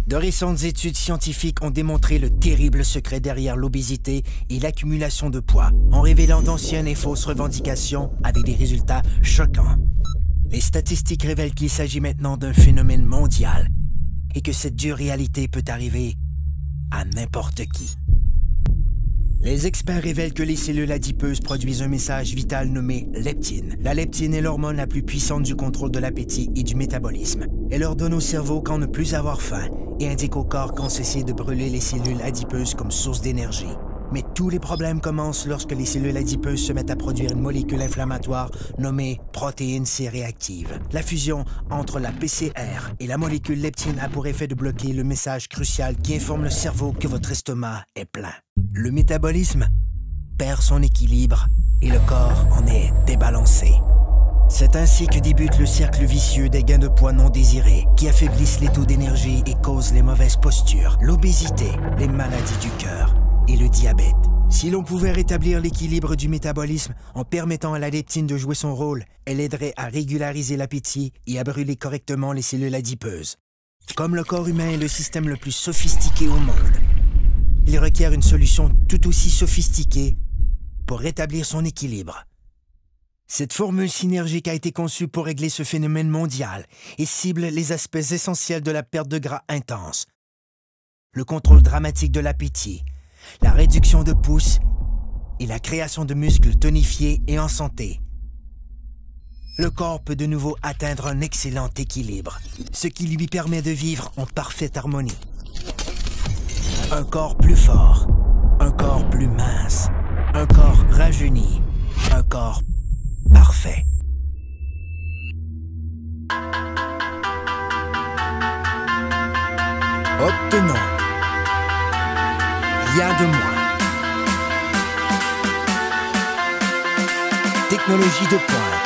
De récentes études scientifiques ont démontré le terrible secret derrière l'obésité et l'accumulation de poids, en révélant d'anciennes et fausses revendications avec des résultats choquants. Les statistiques révèlent qu'il s'agit maintenant d'un phénomène mondial et que cette dure réalité peut arriver à n'importe qui. Les experts révèlent que les cellules adipeuses produisent un message vital nommé leptine. La leptine est l'hormone la plus puissante du contrôle de l'appétit et du métabolisme. Elle ordonne au cerveau quand ne plus avoir faim et indique au corps quand cesser de brûler les cellules adipeuses comme source d'énergie. Mais tous les problèmes commencent lorsque les cellules adipeuses se mettent à produire une molécule inflammatoire nommée protéine C réactive. La fusion entre la PCR et la molécule leptine a pour effet de bloquer le message crucial qui informe le cerveau que votre estomac est plein. Le métabolisme perd son équilibre et le corps en est débalancé. C'est ainsi que débute le cercle vicieux des gains de poids non désirés qui affaiblissent les taux d'énergie et causent les mauvaises postures, l'obésité, les maladies du cœur et le diabète. Si l'on pouvait rétablir l'équilibre du métabolisme en permettant à la leptine de jouer son rôle, elle aiderait à régulariser l'appétit et à brûler correctement les cellules adipeuses. Comme le corps humain est le système le plus sophistiqué au monde, il requiert une solution tout aussi sophistiquée pour rétablir son équilibre. Cette formule synergique a été conçue pour régler ce phénomène mondial et cible les aspects essentiels de la perte de gras intense, le contrôle dramatique de l'appétit, la réduction de pouces et la création de muscles tonifiés et en santé. Le corps peut de nouveau atteindre un excellent équilibre, ce qui lui permet de vivre en parfaite harmonie. Un corps plus fort, un corps plus mince, un corps rajeuni, un corps parfait. Obtenons rien de moins. Technologie de pointe.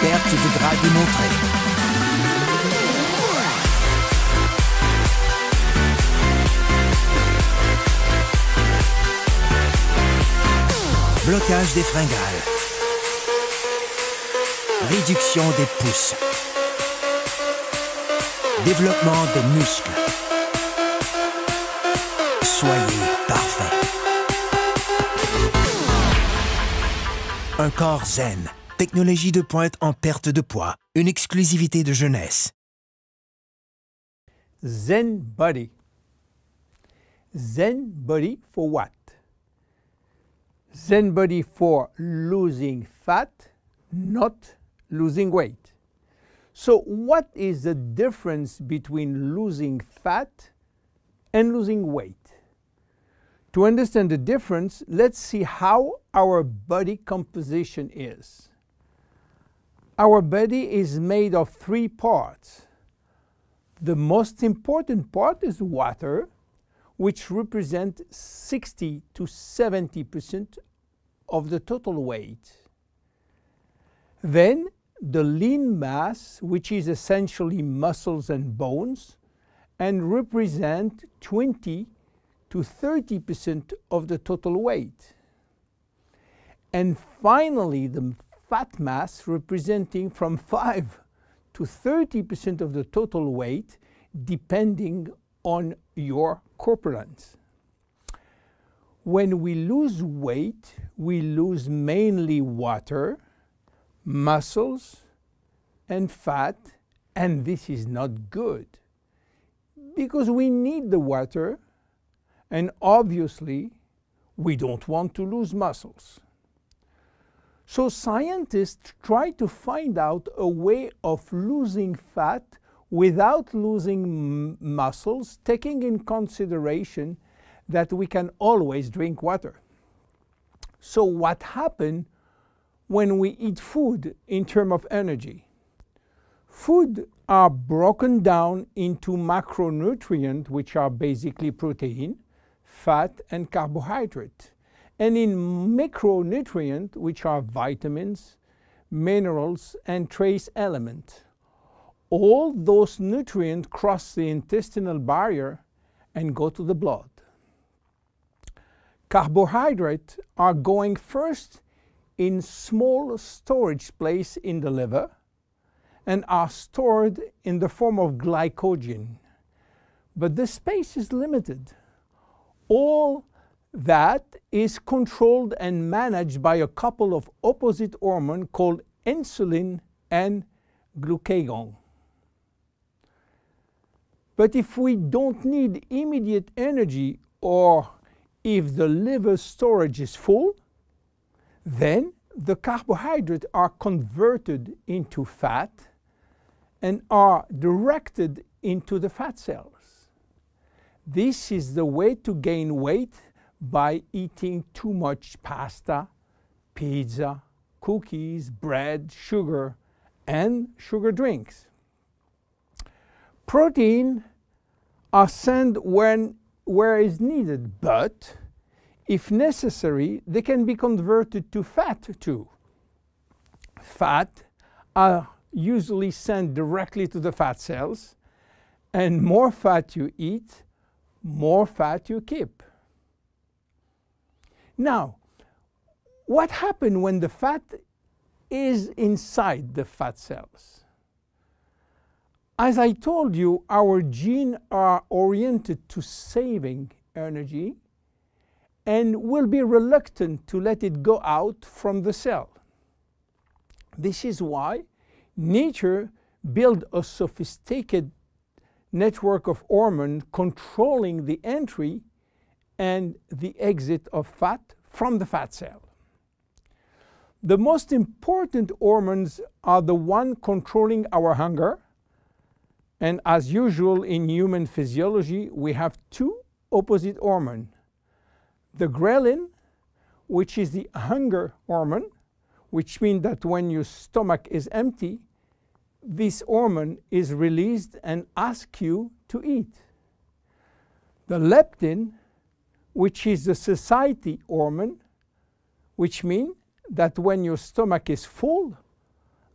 Perte de gras démontrée. Blocage des fringales. Réduction des pouces. Développement des muscles. Soyez parfait. Un corps zen. Technologie de pointe en perte de poids. Une exclusivité de jeunesse. Zen Body. Zen Body for what? Zen Body for losing fat, not losing weight. So what is the difference between losing fat and losing weight? To understand the difference, let's see how our body composition is. Our body is made of 3 parts. The most important part is water, which represents 60 to 70% of the total weight. Then the lean mass, which is essentially muscles and bones, and represent 20 to 30% of the total weight. And finally, the fat mass, representing from 5 to 30% of the total weight, depending on your corpulence. When we lose weight, we lose mainly water, muscles, and fat, and this is not good because we need the water, and obviously we don't want to lose muscles. So scientists try to find out a way of losing fat without losing muscles, taking in consideration that we can always drink water. So what happens when we eat food in terms of energy? Food are broken down into macronutrients, which are basically protein, fat, and carbohydrate, and in micronutrients, which are vitamins, minerals, and trace elements. All those nutrients cross the intestinal barrier and go to the blood. Carbohydrates are going first in small storage place in the liver and are stored in the form of glycogen. But the space is limited. All that is controlled and managed by a couple of opposite hormones called insulin and glucagon. But if we don't need immediate energy, or if the liver storage is full, then the carbohydrates are converted into fat and are directed into the fat cells. This is the way to gain weight by eating too much pasta, pizza, cookies, bread, sugar, and sugar drinks. Protein are sent where is needed, but if necessary, they can be converted to fat too. Fat are usually sent directly to the fat cells, and more fat you eat, more fat you keep. Now, what happens when the fat is inside the fat cells? As I told you, our genes are oriented to saving energy and will be reluctant to let it go out from the cell. This is why nature built a sophisticated network of hormones controlling the entry and the exit of fat from the fat cell. The most important hormones are the ones controlling our hunger, and as usual in human physiology, we have two opposite hormones. The ghrelin, which is the hunger hormone, which means that when your stomach is empty, this hormone is released and asks you to eat. The leptin, which is the satiety hormone, which means that when your stomach is full,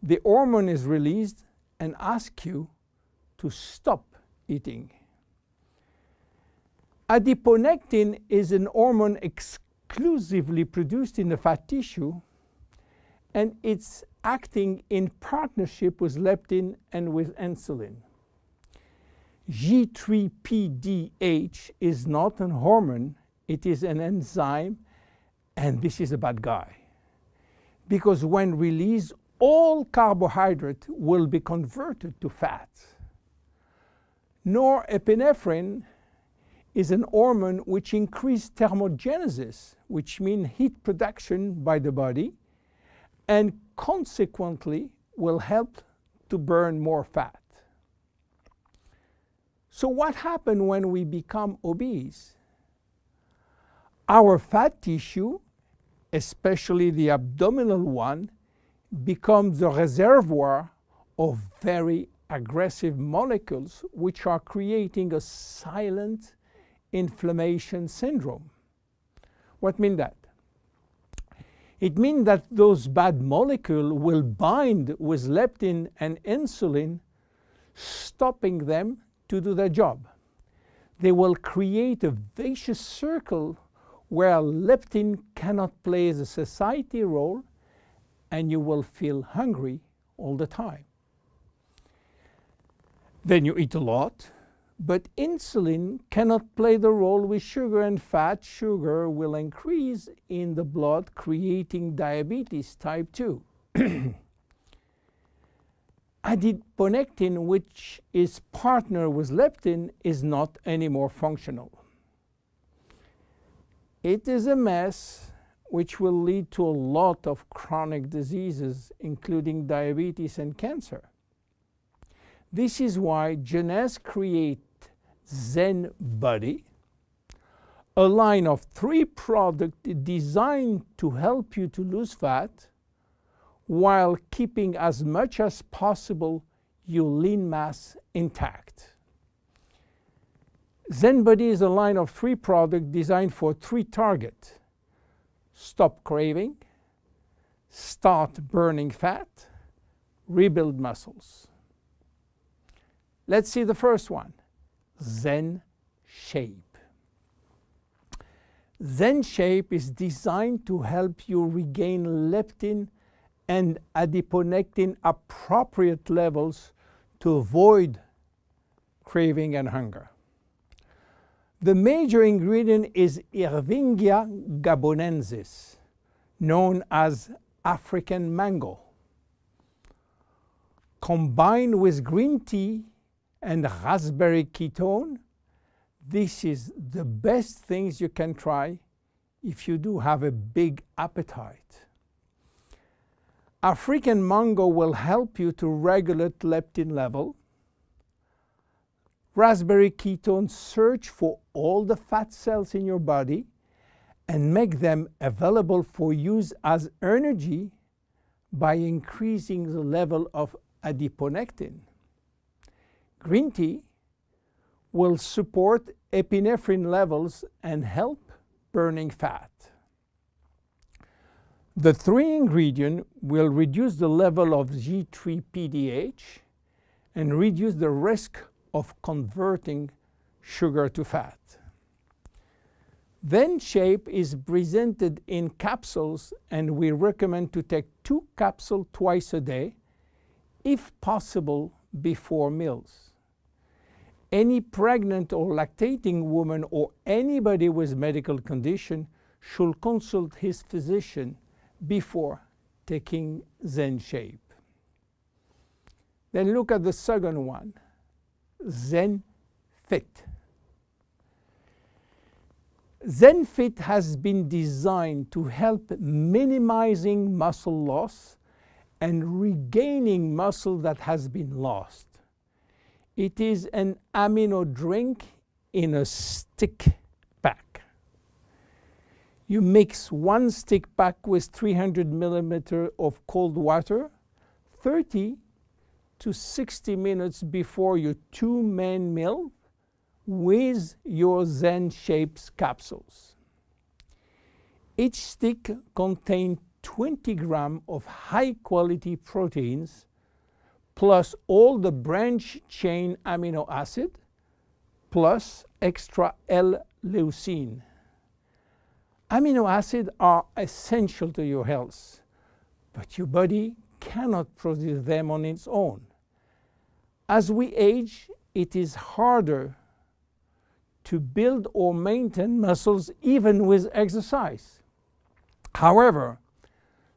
the hormone is released and asks you to stop eating. Adiponectin is an hormone exclusively produced in the fat tissue, and it's acting in partnership with leptin and with insulin. G3PDH is not a hormone, it is an enzyme, and this is a bad guy. Because when released, all carbohydrate will be converted to fat. Norepinephrine is an hormone which increases thermogenesis, which means heat production by the body, and consequently will help to burn more fat. So what happens when we become obese? Our fat tissue, especially the abdominal one, becomes the reservoir of very aggressive molecules which are creating a silent inflammation syndrome. What means that? It means that those bad molecules will bind with leptin and insulin, stopping them to do their job. They will create a vicious circle where leptin cannot play the satiety role, and you will feel hungry all the time. Then you eat a lot, but insulin cannot play the role with sugar, and fat. Sugar will increase in the blood, creating diabetes type 2. Adiponectin, which is partner with leptin, is not anymore functional. It is a mess which will lead to a lot of chronic diseases, including diabetes and cancer. This is why Jeunesse created ZEN Bodi, a line of 3 products designed to help you to lose fat while keeping as much as possible your lean mass intact. ZEN Bodi is a line of 3 products designed for 3 targets: stop craving, start burning fat, rebuild muscles. Let's see the first one, Zen Shape. Zen Shape is designed to help you regain leptin and adiponectin appropriate levels to avoid craving and hunger. The major ingredient is Ervingia gabonensis, known as African mango. Combined with green tea and raspberry ketone, this is the best things you can try if you do have a big appetite. African mango will help you to regulate leptin level. Raspberry ketone search for all the fat cells in your body and make them available for use as energy by increasing the level of adiponectin. Green tea will support epinephrine levels and help burning fat. The three ingredients will reduce the level of G3-PDH and reduce the risk of converting sugar to fat. Zen Shape is presented in capsules, and we recommend to take 2 capsules twice a day, if possible before meals. Any pregnant or lactating woman or anybody with medical condition should consult his physician before taking Zen Shape. Then look at the second one, Zen Fit. Zen Fit has been designed to help minimizing muscle loss and regaining muscle that has been lost. It is an amino drink in a stick pack. You mix 1 stick pack with 300 milliliters of cold water 30 to 60 minutes before your 2 main meal with your Zen Shapes capsules. Each stick contains 20 grams of high-quality proteins plus all the branch chain amino acid plus extra L-leucine. Amino acids are essential to your health, but your body cannot produce them on its own. As we age, it is harder to build or maintain muscles even with exercise. However,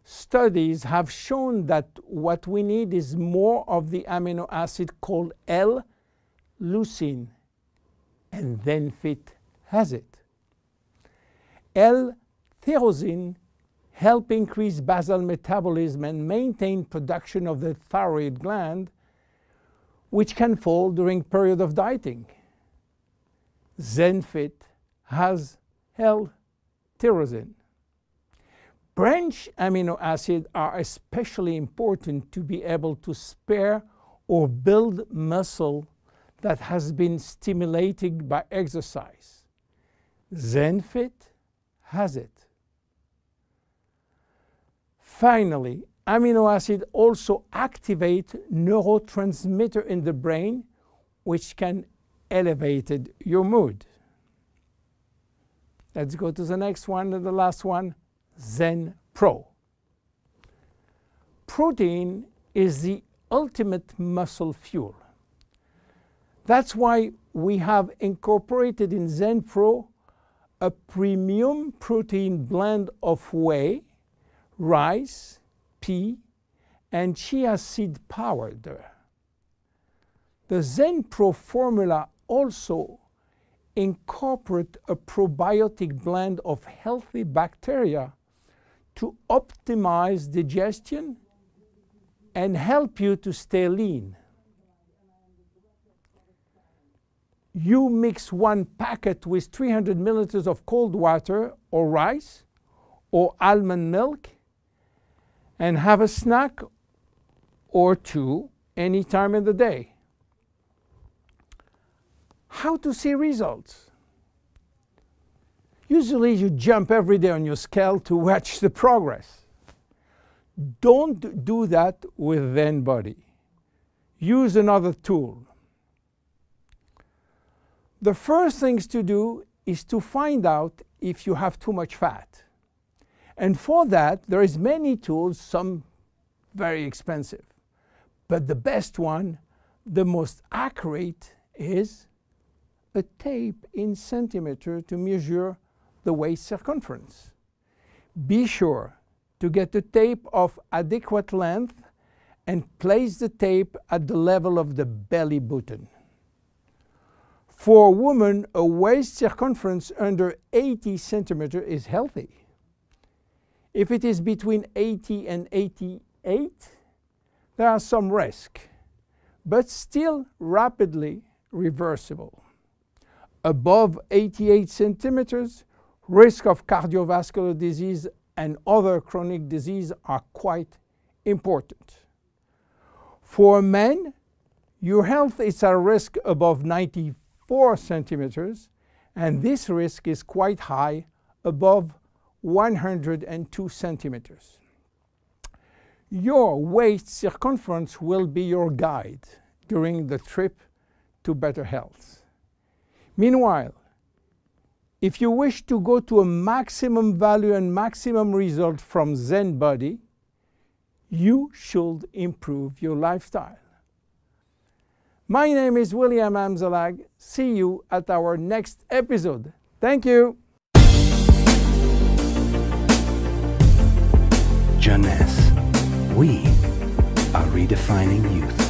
studies have shown that what we need is more of the amino acid called L-leucine, and Zen Fit has it. L-tyrosine helps increase basal metabolism and maintain production of the thyroid gland, which can fall during period of dieting. Zen Fit has L-tyrosine. Branch amino acids are especially important to be able to spare or build muscle that has been stimulated by exercise. Zen Fit has it. Finally, amino acids also activate neurotransmitter in the brain, which can elevate your mood. Let's go to the next one and the last one, Zen Pro. Protein is the ultimate muscle fuel. That's why we have incorporated in Zen Pro a premium protein blend of whey, rice, pea, and chia seed powder. The Zen Pro formula also incorporates a probiotic blend of healthy bacteria to optimize digestion and help you to stay lean. You mix 1 packet with 300 milliliters of cold water or rice or almond milk and have a snack or 2 any time in the day. How to see results? Usually you jump every day on your scale to watch the progress. Don't do that with Zen Body. Use another tool. The first things to do is to find out if you have too much fat. And for that, there is many tools, some very expensive. But the best one, the most accurate, is a tape in centimeter to measure the waist circumference. Be sure to get a tape of adequate length and place the tape at the level of the belly button. For a woman, a waist circumference under 80 centimeters is healthy. If it is between 80 and 88, there are some risks, but still rapidly reversible. Above 88 centimeters, risk of cardiovascular disease and other chronic disease are quite important. For men, your health is at risk above 94 centimeters, and this risk is quite high, above 102 centimeters. Your waist circumference will be your guide during the trip to better health. Meanwhile, if you wish to go to a maximum value and maximum result from Zen Body, you should improve your lifestyle. My name is William Amzalag. See you at our next episode. Thank you. Jeunesse. We are redefining youth.